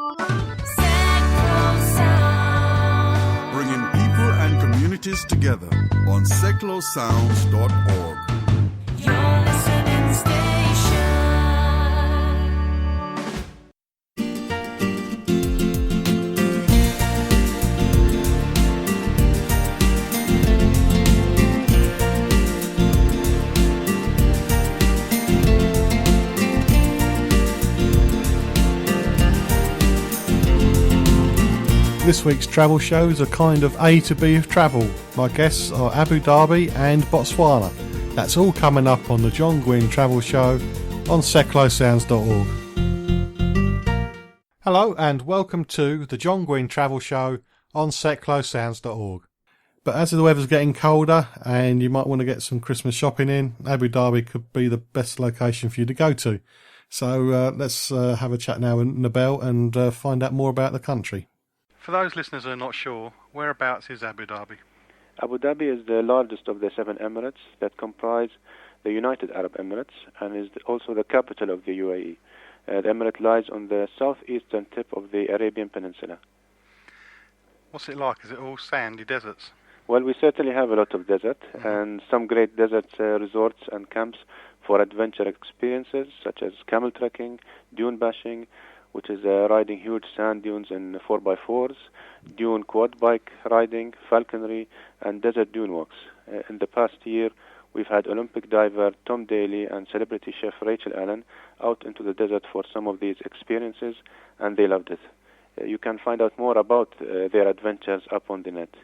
Bringing people and communities together on seclosounds.org. Your listening station. This week's travel show is a kind of A to B of travel. My guests are Abu Dhabi and Botswana. That's all coming up on the Guinn Travel Show on seclosounds.org. Hello and welcome to the Guinn Travel Show on seclosounds.org. But as the weather's getting colder and you might want to get some Christmas shopping in, Abu Dhabi could be the best location for you to go to. So let's have a chat now with Nabeel and find out more about the country. For those listeners who are not sure, whereabouts is Abu Dhabi? Abu Dhabi is the largest of the 7 emirates that comprise the United Arab Emirates and is also the capital of the UAE. The emirate lies on the southeastern tip of the Arabian Peninsula. What's it like? Is it all sandy deserts? Well, we certainly have a lot of desert and some great desert resorts and camps for adventure experiences such as camel trekking, dune bashing, which is riding huge sand dunes in 4x4s, dune quad bike riding, falconry, and desert dune walks. In the past year, we've had Olympic diver Tom Daley and celebrity chef Rachel Allen out into the desert for some of these experiences, and they loved it. You can find out more about their adventures up on the net.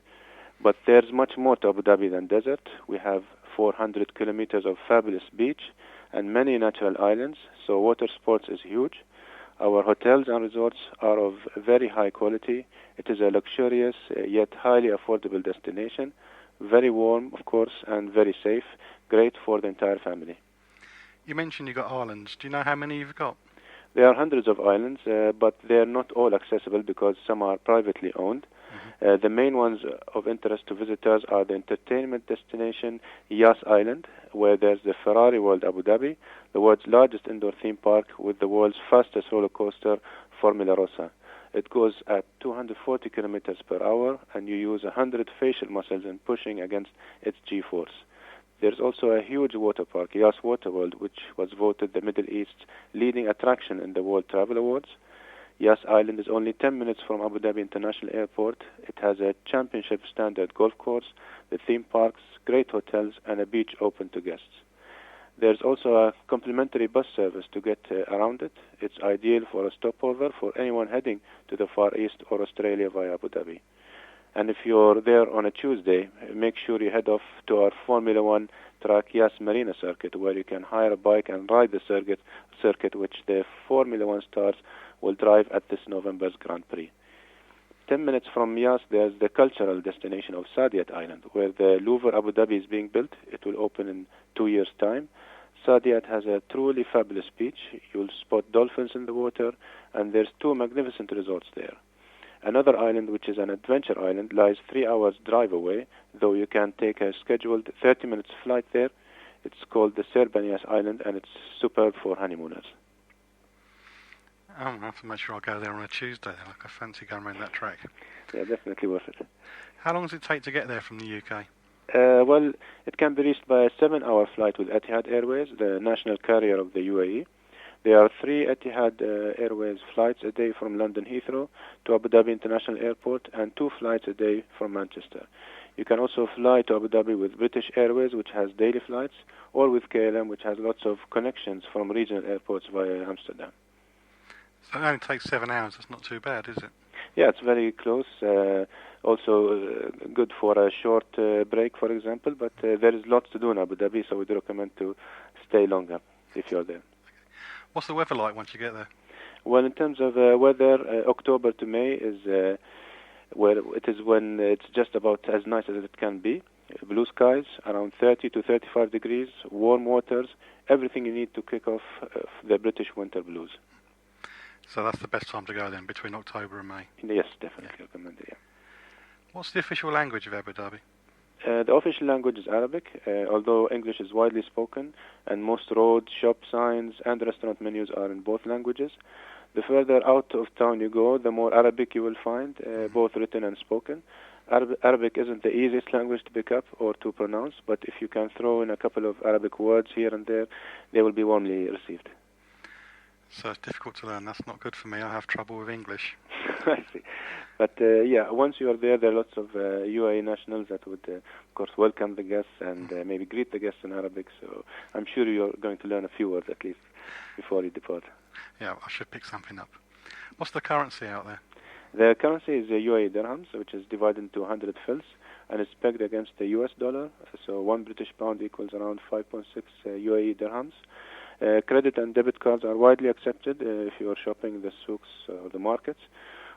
But there's much more to Abu Dhabi than desert. We have 400 kilometers of fabulous beach and many natural islands, so water sports is huge. Our hotels and resorts are of very high quality. It is a luxurious yet highly affordable destination. Very warm, of course, and very safe. Great for the entire family. You mentioned you've got islands. Do you know how many you've got? There are hundreds of islands, but they're not all accessible because some are privately owned. The main ones of interest to visitors are the entertainment destination Yas Island, where there's the Ferrari World Abu Dhabi, the world's largest indoor theme park with the world's fastest roller coaster, Formula Rossa. It goes at 240 kilometers per hour, and you use 100 facial muscles in pushing against its G-force. There's also a huge water park, Yas Water World, which was voted the Middle East's leading attraction in the World Travel Awards. Yas Island is only 10 minutes from Abu Dhabi International Airport. It has a championship standard golf course, the theme parks, great hotels, and a beach open to guests. There's also a complimentary bus service to get around it. It's ideal for a stopover for anyone heading to the Far East or Australia via Abu Dhabi. And if you're there on a Tuesday, make sure you head off to our Formula One track Yas Marina circuit, where you can hire a bike and ride the circuit which the Formula One stars will drive at this November's Grand Prix. 10 minutes from Yas, there's the cultural destination of Saadiyat Island, where the Louvre Abu Dhabi is being built. It will open in 2 years' time. Saadiyat has a truly fabulous beach. You'll spot dolphins in the water, and there's 2 magnificent resorts there. Another island, which is an adventure island, lies 3 hours drive away, though you can take a scheduled 30 minutes flight there. It's called the Serbanias Island, and it's superb for honeymooners. I'll have to make sure I go there on a Tuesday. Like I fancy going around that track. Yeah, definitely worth it. How long does it take to get there from the UK? Well, it can be reached by a 7-hour flight with Etihad Airways, the national carrier of the UAE. There are 3 Etihad Airways flights a day from London Heathrow to Abu Dhabi International Airport and 2 flights a day from Manchester. You can also fly to Abu Dhabi with British Airways, which has daily flights, or with KLM, which has lots of connections from regional airports via Amsterdam. So it only takes 7 hours. That's not too bad, is it? Yeah, it's very close. Also good for a short break, for example. But there is lots to do in Abu Dhabi, so we'd recommend to stay longer if you're there. What's the weather like once you get there? Well, in terms of weather, October to May is where it is when it's just about as nice as it can be. Blue skies, around 30 to 35 degrees, warm waters, everything you need to kick off the British winter blues. So that's the best time to go then, between October and May? Yes, definitely recommend it, yeah. What's the official language of Abu Dhabi? The official language is Arabic, although English is widely spoken, and most road, shop signs, and restaurant menus are in both languages. The further out of town you go, the more Arabic you will find, both written and spoken. Arabic isn't the easiest language to pick up or to pronounce, but if you can throw in a couple of Arabic words here and there, they will be warmly received. So it's difficult to learn. That's not good for me. I have trouble with English. I see. But yeah, once you are there are lots of UAE nationals that would, of course, welcome the guests and maybe greet the guests in Arabic. So I'm sure you're going to learn a few words at least before you depart. Yeah, I should pick something up. What's the currency out there? The currency is UAE dirhams, which is divided into 100 fils, and it's pegged against the US dollar. So 1 British pound equals around 5.6 UAE dirhams. Credit and debit cards are widely accepted if you are shopping in the souks or the markets,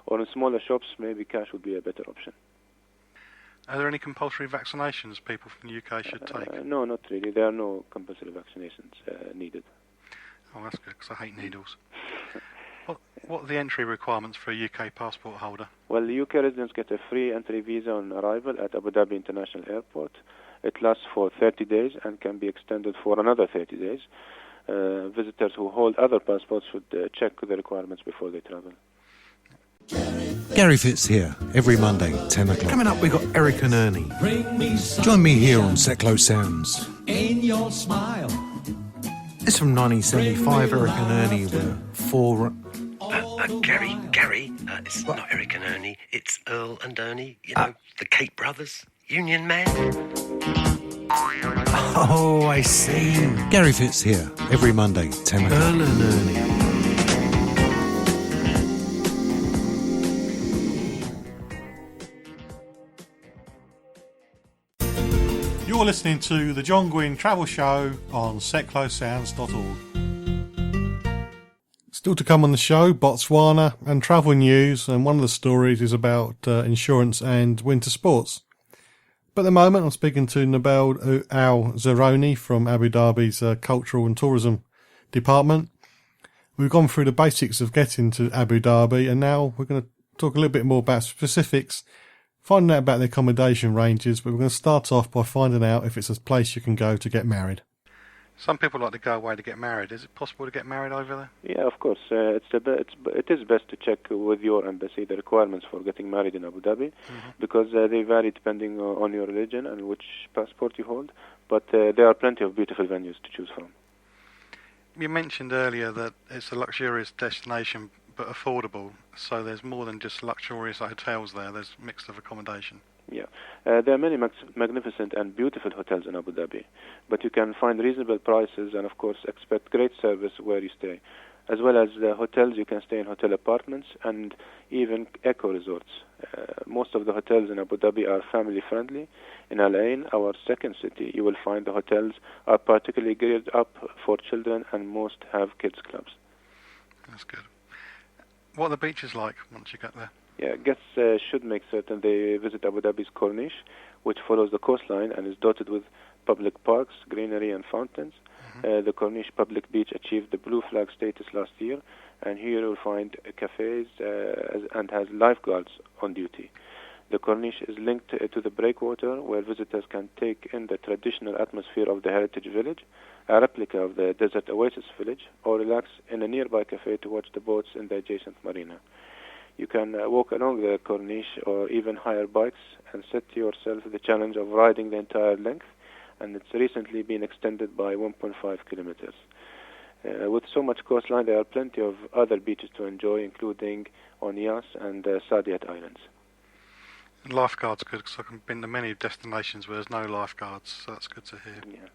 or in smaller shops, maybe cash would be a better option. Are there any compulsory vaccinations people from the UK should take? No, not really. There are no compulsory vaccinations needed. Oh, that's good, because I hate needles. What are the entry requirements for a UK passport holder? Well, the UK residents get a free entry visa on arrival at Abu Dhabi International Airport. It lasts for 30 days and can be extended for another 30 days. Visitors who hold other passports should check the requirements before they travel. Gary Fitz here, every Monday, 10 o'clock. Coming up, we've got Eric and Ernie. Join me here on Seclo Sounds. In your smile. This is from 1975. Eric and Ernie were four. Gary, it's not Eric and Ernie, it's Earl and Ernie, the Cape Brothers, Union Man. Oh, I see. Gary Fitz here, every Monday, 10 o'clock. Earl and Ernie. You're listening to the John Guinn Travel Show on seclosounds.org. Still to come on the show, Botswana and travel news, and one of the stories is about insurance and winter sports. But at the moment I'm speaking to Nabeel Al Zaroni from Abu Dhabi's Cultural and Tourism Department. We've gone through the basics of getting to Abu Dhabi, and now we're going to talk a little bit more about specifics, finding out about the accommodation ranges, but we're going to start off by finding out if it's a place you can go to get married. Some people like to go away to get married. Is it possible to get married over there? Yeah, of course. It is best to check with your embassy the requirements for getting married in Abu Dhabi, because they vary depending on your religion and which passport you hold. But there are plenty of beautiful venues to choose from. You mentioned earlier that it's a luxurious destination but affordable, so there's more than just luxurious hotels there. There's a mix of accommodation. Yeah, there are many magnificent and beautiful hotels in Abu Dhabi, but you can find reasonable prices and, of course, expect great service where you stay. As well as hotels, you can stay in hotel apartments and even eco-resorts. Most of the hotels in Abu Dhabi are family-friendly. In Al Ain, our second city, you will find the hotels are particularly geared up for children, and most have kids clubs. That's good. What are the beaches like once you get there? Yeah, guests should make certain they visit Abu Dhabi's Corniche, which follows the coastline and is dotted with public parks, greenery and fountains. The Corniche public beach achieved the blue flag status last year, and here you'll find cafes and has lifeguards on duty. The Corniche is linked to the breakwater, where visitors can take in the traditional atmosphere of the heritage village, a replica of the desert oasis village, or relax in a nearby cafe to watch the boats in the adjacent marina. You can walk along the Corniche or even hire bikes and set yourself the challenge of riding the entire length, and it's recently been extended by 1.5 kilometers. With so much coastline, there are plenty of other beaches to enjoy, including on Yas and Saadiyat Islands. And lifeguards good, because I've been to many destinations where there's no lifeguards, so that's good to hear. Yeah.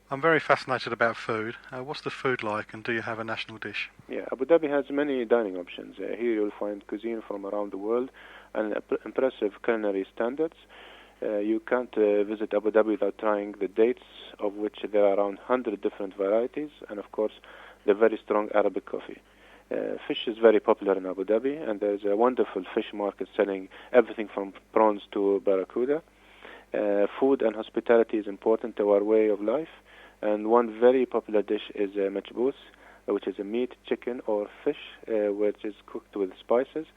I'm very fascinated about food. What's the food like, and do you have a national dish? Yeah, Abu Dhabi has many dining options. Here you'll find cuisine from around the world and impressive culinary standards. You can't visit Abu Dhabi without trying the dates, of which there are around 100 different varieties, and of course the very strong Arabic coffee. Fish is very popular in Abu Dhabi, and there's a wonderful fish market selling everything from prawns to barracuda. Food and hospitality is important to our way of life, and one very popular dish is machboos, which is a meat, chicken or fish, which is cooked with spices,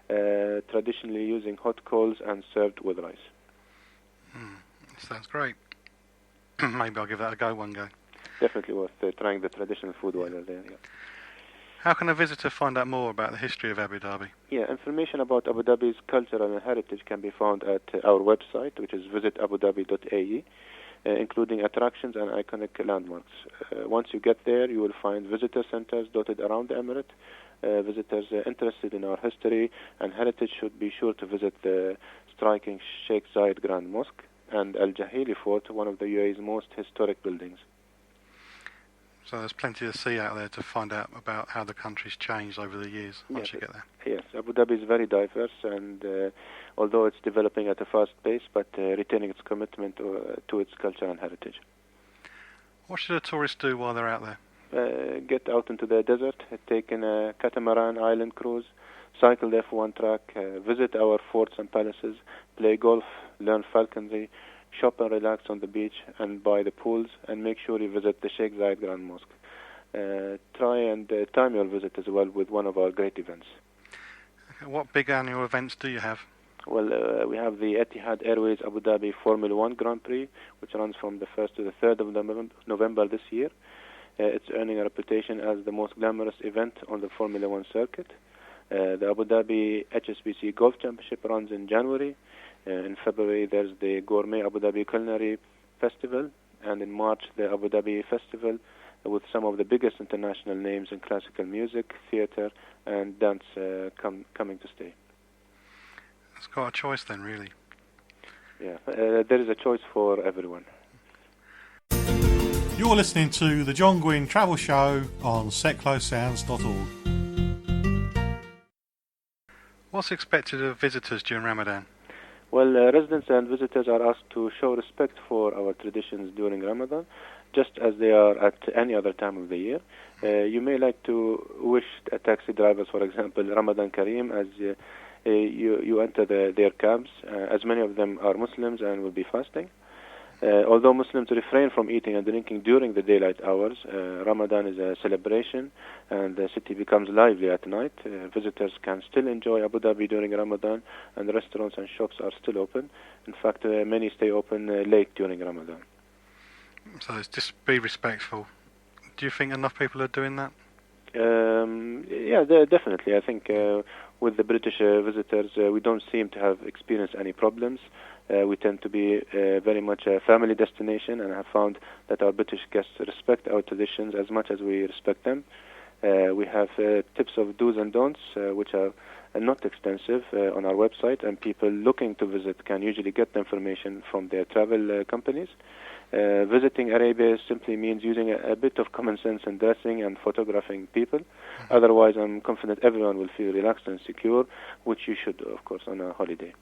traditionally using hot coals and served with rice. Sounds great. Maybe I'll give that a go one day. Definitely worth trying the traditional food while you're there. Yeah. How can a visitor find out more about the history of Abu Dhabi? Yeah, information about Abu Dhabi's culture and heritage can be found at our website, which is visitabudabi.ae, including attractions and iconic landmarks. Once you get there, you will find visitor centers dotted around the emirate. Visitors interested in our history and heritage should be sure to visit the striking Sheikh Zayed Grand Mosque and Al Jahili Fort, one of the UAE's most historic buildings. So there's plenty to see out there to find out about how the country's changed over the years once you get there. Yes, Abu Dhabi is very diverse, and although it's developing at a fast pace, but retaining its commitment to its culture and heritage. What should a tourist do while they're out there? Get out into the desert, take in a catamaran island cruise, cycle the F1 track, visit our forts and palaces, play golf, learn falconry, shop and relax on the beach and by the pools, and make sure you visit the Sheikh Zayed Grand Mosque. Try and time your visit as well with one of our great events. What big annual events do you have? Well, we have the Etihad Airways Abu Dhabi Formula 1 Grand Prix, which runs from the 1st to the 3rd of November this year. It's earning a reputation as the most glamorous event on the Formula 1 circuit. The Abu Dhabi HSBC Golf Championship runs in January. In February, there's the Gourmet Abu Dhabi Culinary Festival, and in March, the Abu Dhabi Festival with some of the biggest international names in classical music, theatre, and dance coming to stay. It's quite a choice then, really. Yeah, there is a choice for everyone. You're listening to the John Guinn Travel Show on seclosounds.org. What's expected of visitors during Ramadan? Well, residents and visitors are asked to show respect for our traditions during Ramadan, just as they are at any other time of the year. You may like to wish taxi drivers, for example, Ramadan Kareem, as you enter their cabs, as many of them are Muslims and will be fasting. Although Muslims refrain from eating and drinking during the daylight hours, Ramadan is a celebration and the city becomes lively at night. Visitors can still enjoy Abu Dhabi during Ramadan, and restaurants and shops are still open. In fact, many stay open late during Ramadan. So it's just be respectful. Do you think enough people are doing that? Yeah, definitely. I think with the British visitors, we don't seem to have experienced any problems. We tend to be very much a family destination, and have found that our British guests respect our traditions as much as we respect them. We have tips of do's and don'ts, which are not extensive, on our website, and people looking to visit can usually get the information from their travel companies. Visiting Arabia simply means using a bit of common sense in dressing and photographing people. Otherwise, I'm confident everyone will feel relaxed and secure, which you should, of course, on a holiday.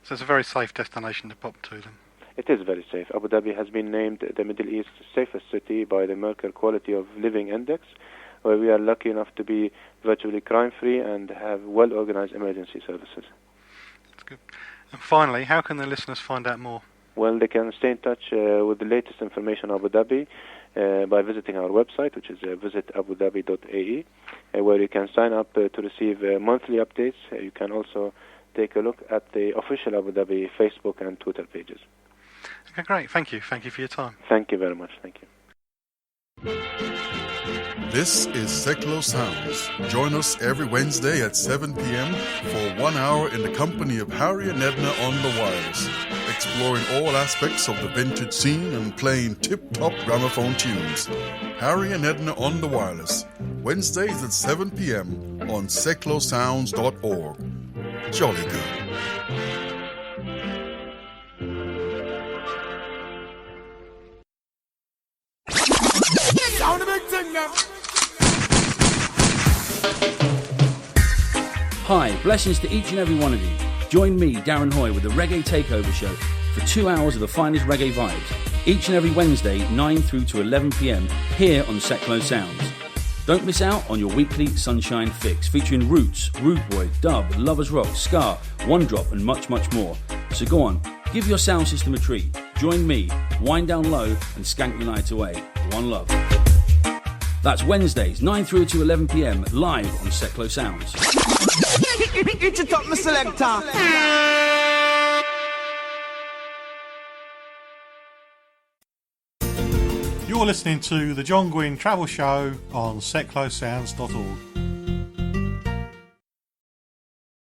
So it's a very safe destination to pop to then? It is very safe. Abu Dhabi has been named the Middle East's safest city by the Mercer Quality of Living Index, where we are lucky enough to be virtually crime-free and have well-organized emergency services. That's good. And finally, how can the listeners find out more? Well, they can stay in touch with the latest information on Abu Dhabi by visiting our website, which is visitabudabi.ae, where you can sign up to receive monthly updates. You can also take a look at the official Abu Dhabi Facebook and Twitter pages. Okay, great. Thank you. Thank you for your time. Thank you very much. Thank you. This is Seklo Sounds. Join us every Wednesday at 7 p.m. for 1 hour in the company of Harry and Edna on the wireless, exploring all aspects of the vintage scene and playing tip-top gramophone tunes. Harry and Edna on the wireless, Wednesdays at 7 p.m. on seclosounds.org. Jolly good. Hi, blessings to each and every one of you. Join me, Darren Hoy, with the Reggae Takeover Show for 2 hours of the finest reggae vibes, each and every Wednesday, 9 through to 11 p.m, here on Seklo Sounds. Don't miss out on your weekly Sunshine Fix, featuring Roots, Rude Boy, Dub, Lovers Rock, Ska, One Drop, and much, much more. So go on, give your sound system a treat. Join me, wind down low, and skank the night away. One love. That's Wednesdays, 9 through to 11 p.m, live on Seklo Sounds. Get your top, my selector. You're listening to the John Guinn Travel Show on setclosesounds.org.